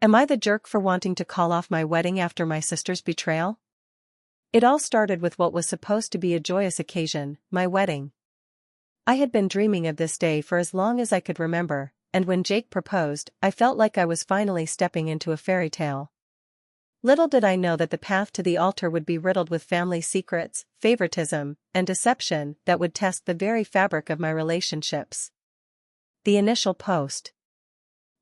Am I the jerk for wanting to call off my wedding after my sister's betrayal? It all started with what was supposed to be a joyous occasion, my wedding. I had been dreaming of this day for as long as I could remember, and when Jake proposed, I felt like I was finally stepping into a fairy tale. Little did I know that the path to the altar would be riddled with family secrets, favoritism, and deception that would test the very fabric of my relationships. The initial post.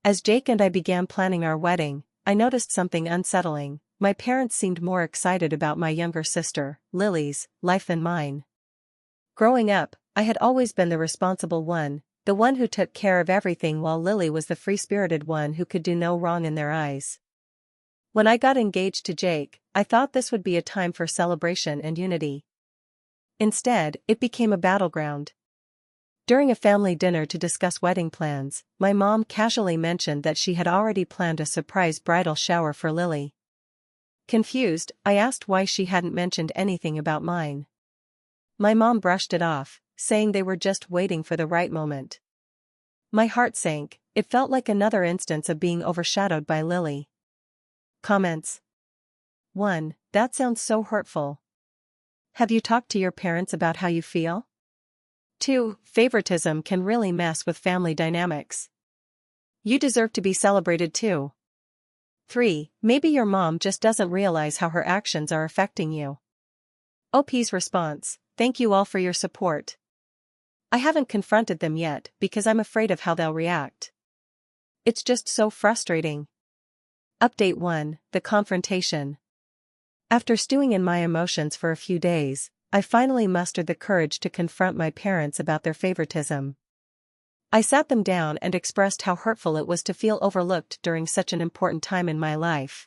As Jake and I began planning our wedding, I noticed something unsettling. My parents seemed more excited about my younger sister, Lily's, life than mine. Growing up, I had always been the responsible one, the one who took care of everything, while Lily was the free-spirited one who could do no wrong in their eyes. When I got engaged to Jake, I thought this would be a time for celebration and unity. Instead, it became a battleground. During a family dinner to discuss wedding plans, my mom casually mentioned that she had already planned a surprise bridal shower for Lily. Confused, I asked why she hadn't mentioned anything about mine. My mom brushed it off, saying they were just waiting for the right moment. My heart sank. It felt like another instance of being overshadowed by Lily. Comments. 1. That sounds so hurtful. Have you talked to your parents about how you feel? 2. Favoritism can really mess with family dynamics. You deserve to be celebrated too. 3. Maybe your mom just doesn't realize how her actions are affecting you. OP's response: thank you all for your support. I haven't confronted them yet because I'm afraid of how they'll react. It's just so frustrating. Update 1: The confrontation. After stewing in my emotions for a few days, I finally mustered the courage to confront my parents about their favoritism. I sat them down and expressed how hurtful it was to feel overlooked during such an important time in my life.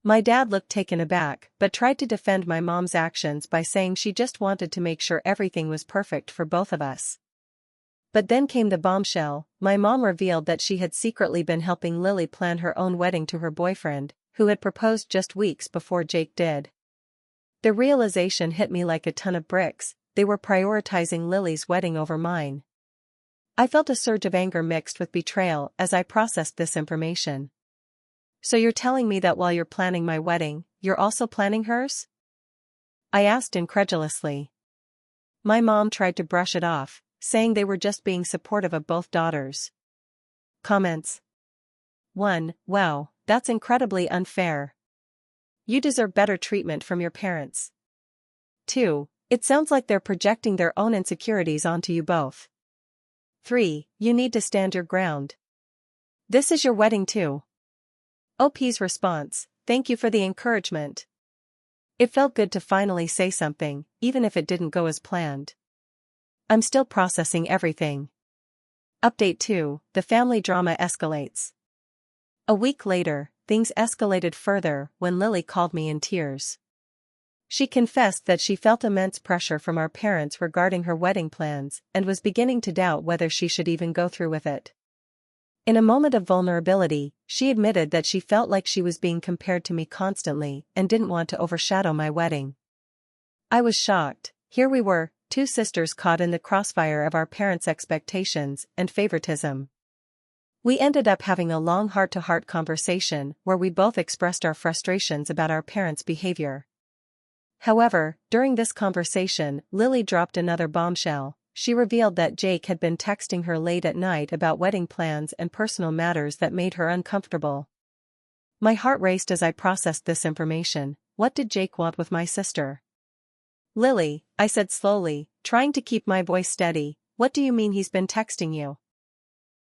My dad looked taken aback but tried to defend my mom's actions by saying she just wanted to make sure everything was perfect for both of us. But then came the bombshell. My mom revealed that she had secretly been helping Lily plan her own wedding to her boyfriend, who had proposed just weeks before Jake did. The realization hit me like a ton of bricks. They were prioritizing Lily's wedding over mine. I felt a surge of anger mixed with betrayal as I processed this information. So you're telling me that while you're planning my wedding, you're also planning hers? I asked incredulously. My mom tried to brush it off, saying they were just being supportive of both daughters. Comments. 1. Wow, that's incredibly unfair. You deserve better treatment from your parents. 2. It sounds like they're projecting their own insecurities onto you both. 3. You need to stand your ground. This is your wedding too. OP's response: thank you for the encouragement. It felt good to finally say something, even if it didn't go as planned. I'm still processing everything. Update 2: The family drama escalates. A week later, things escalated further when Lily called me in tears. She confessed that she felt immense pressure from our parents regarding her wedding plans and was beginning to doubt whether she should even go through with it. In a moment of vulnerability, she admitted that she felt like she was being compared to me constantly and didn't want to overshadow my wedding. I was shocked. Here we were, two sisters caught in the crossfire of our parents' expectations and favoritism. We ended up having a long heart-to-heart conversation where we both expressed our frustrations about our parents' behavior. However, during this conversation, Lily dropped another bombshell. She revealed that Jake had been texting her late at night about wedding plans and personal matters that made her uncomfortable. My heart raced as I processed this information. What did Jake want with my sister? Lily, I said slowly, trying to keep my voice steady, what do you mean he's been texting you?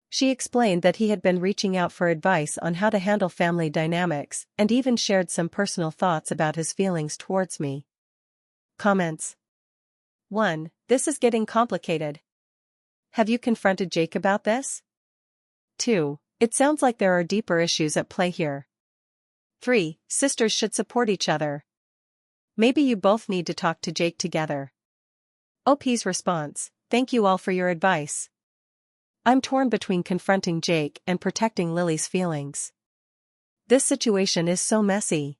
She explained that he had been reaching out for advice on how to handle family dynamics and even shared some personal thoughts about his feelings towards me. Comments. 1. This is getting complicated. Have you confronted Jake about this? 2. It sounds like there are deeper issues at play here. 3. Sisters should support each other. Maybe you both need to talk to Jake together. OP's response: thank you all for your advice. I'm torn between confronting Jake and protecting Lily's feelings. This situation is so messy.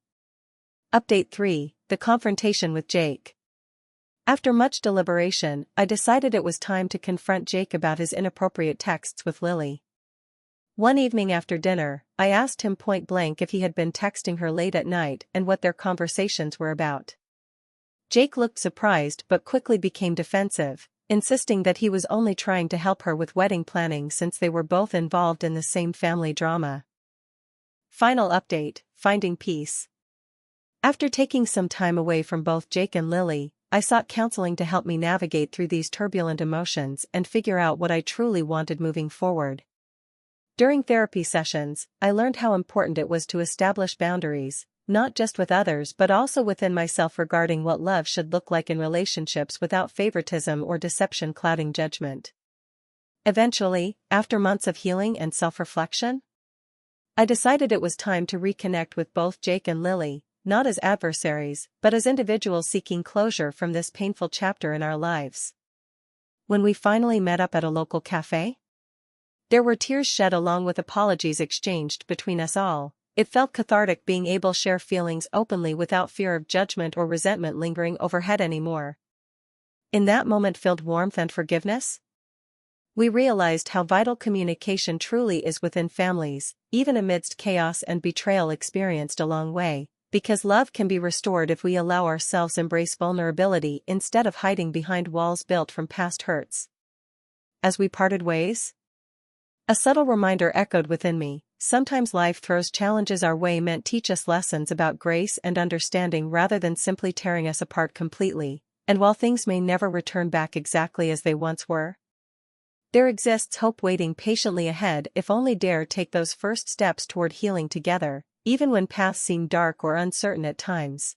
Update 3: The confrontation with Jake. After much deliberation, I decided it was time to confront Jake about his inappropriate texts with Lily. One evening after dinner, I asked him point blank if he had been texting her late at night and what their conversations were about. Jake looked surprised but quickly became defensive, insisting that he was only trying to help her with wedding planning since they were both involved in the same family drama. Final update: finding peace. After taking some time away from both Jake and Lily, I sought counseling to help me navigate through these turbulent emotions and figure out what I truly wanted moving forward. During therapy sessions, I learned how important it was to establish boundaries, not just with others but also within myself regarding what love should look like in relationships without favoritism or deception clouding judgment. Eventually, after months of healing and self-reflection, I decided it was time to reconnect with both Jake and Lily, not as adversaries, but as individuals seeking closure from this painful chapter in our lives. When we finally met up at a local cafe, there were tears shed along with apologies exchanged between us all. It felt cathartic being able to share feelings openly without fear of judgment or resentment lingering overhead anymore. In that moment filled warmth and forgiveness, we realized how vital communication truly is within families, even amidst chaos and betrayal experienced along the way, because love can be restored if we allow ourselves embrace vulnerability instead of hiding behind walls built from past hurts. As we parted ways, a subtle reminder echoed within me: sometimes life throws challenges our way meant to teach us lessons about grace and understanding rather than simply tearing us apart completely, and while things may never return back exactly as they once were, there exists hope waiting patiently ahead if only dare take those first steps toward healing together, even when paths seem dark or uncertain at times.